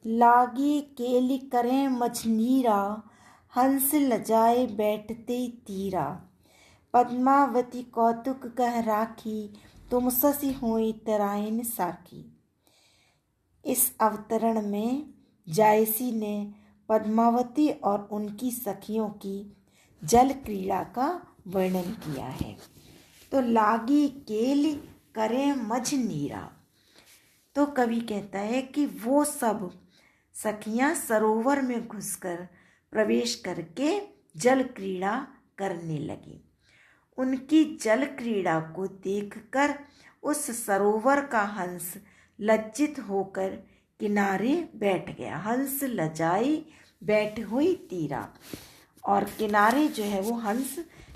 लागी केली करें मझनीरा, हंस लजाए बैठते तीरा। पद्मावती कौतुक कह राखी, तुम ससी हुई तराइन साखी। इस अवतरण में जायसी ने पद्मावती और उनकी सखियों की जल क्रीड़ा का वर्णन किया है। तो लागी केली करें मझनीरा, तो कवि कहता है कि वो सब सखियां सरोवर में घुसकर प्रवेश करके जल क्रीड़ा करने लगी। उनकी जल क्रीड़ा को देखकर उस सरोवर का हंस लज्जित होकर किनारे बैठ गया। हंस लजाई बैठ हुई तीरा, और किनारे जो है वो हंस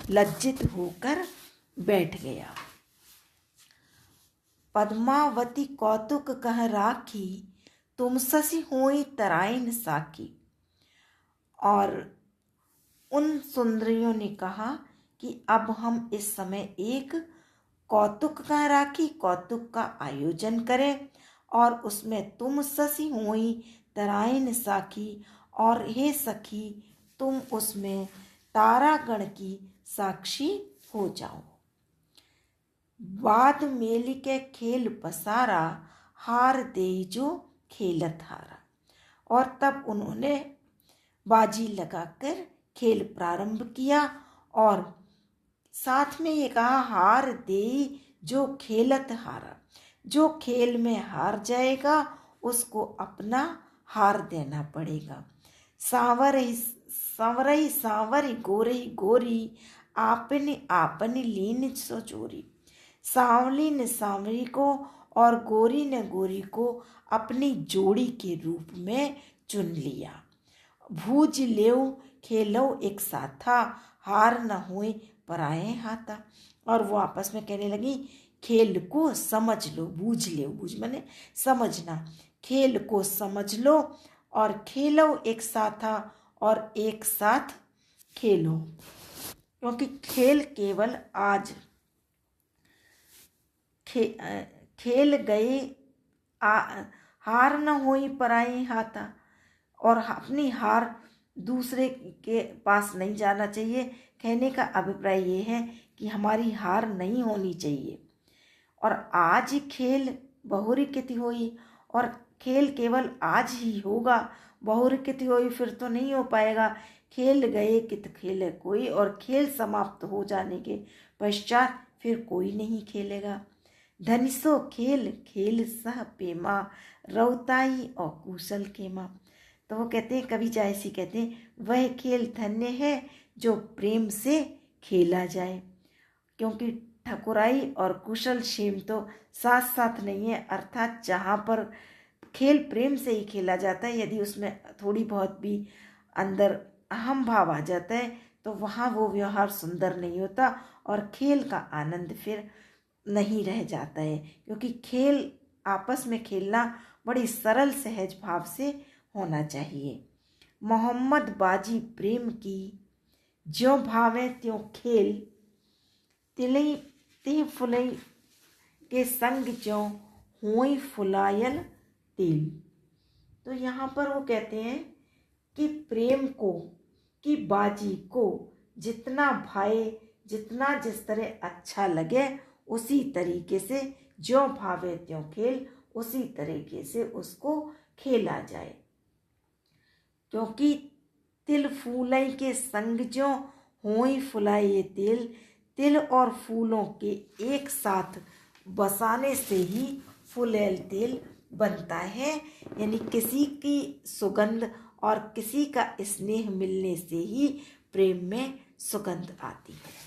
लज्जित होकर बैठ गया। पद्मावती कौतुक कह राखी, तुम ससी हुई तराइन साखी। और उन सुंदरियों ने कहा कि अब हम इस समय एक कौतुक कह राखी, कौतुक का आयोजन करें, और उसमें तुम ससी हुई तराइन साखी, और हे सखी तुम उसमें तारागण की साक्षी हो जाओ। बाद मेली के खेल पसारा, हार दे जो खेलत हारा। और तब उन्होंने बाजी लगाकर खेल प्रारंभ किया, और साथ में ये कहा, हार दे जो खेलत हारा। जो खेल में हार जाएगा उसको अपना हार देना पड़ेगा। सांवरई सांवरई सांवरी गोरी गोरी, आपने आपने लीन सो चोरी। सांवली ने सांवरी को और गोरी ने गोरी को अपनी जोड़ी के रूप में चुन लिया। भूज लेव खेलो एक साथा, हार न हुए पराए हाथा। और वो आपस में कहने लगी, खेल को समझ लो। बूझ लो, बूझ माने समझना। खेल को समझ लो और खेलो एक साथा, और एक साथ खेलो। क्योंकि खेल केवल आज खेल गए, हार न होई पराई हाथा। और अपनी हार दूसरे के पास नहीं जाना चाहिए। कहने का अभिप्राय ये है कि हमारी हार नहीं होनी चाहिए। और आज ही खेल बहुरिकित होई, और खेल केवल आज ही होगा। बहुरिकित होई फिर तो नहीं हो पाएगा। खेल गए कित खेले कोई, और खेल समाप्त हो जाने के पश्चात फिर कोई नहीं खेलेगा। धनिसो खेल खेल सह पेमा, रौताई और कुशल खेमा। तो वो कहते हैं, कवि जायसी कहते हैं, वह खेल धन्य है जो प्रेम से खेला जाए। क्योंकि ठकुराई और कुशल क्षेम तो साथ साथ नहीं है। अर्थात जहाँ पर खेल प्रेम से ही खेला जाता है, यदि उसमें थोड़ी बहुत भी अंदर अहम भाव आ जाता है तो वहाँ वो व्यवहार सुंदर नहीं होता, और खेल का आनंद फिर नहीं रह जाता है। क्योंकि खेल आपस में खेलना बड़ी सरल सहज भाव से होना चाहिए। मोहम्मद बाजी प्रेम की, ज्यों भावे त्यों खेल। तिलई तिह फुलई के संग ज्यों हुई फुलायल तिल। तो यहाँ पर वो कहते हैं कि प्रेम को, कि बाजी को जितना भाए, जितना जिस तरह अच्छा लगे, उसी तरीके से ज्यों भावे त्यों खेल, उसी तरीके से उसको खेला जाए। क्योंकि तिल फूलई के संग ज्यों हुई फुलाए तिल। तिल और फूलों के एक साथ बसाने से ही फुलेल तिल बनता है। यानी किसी की सुगंध और किसी का स्नेह मिलने से ही प्रेम में सुगंध आती है।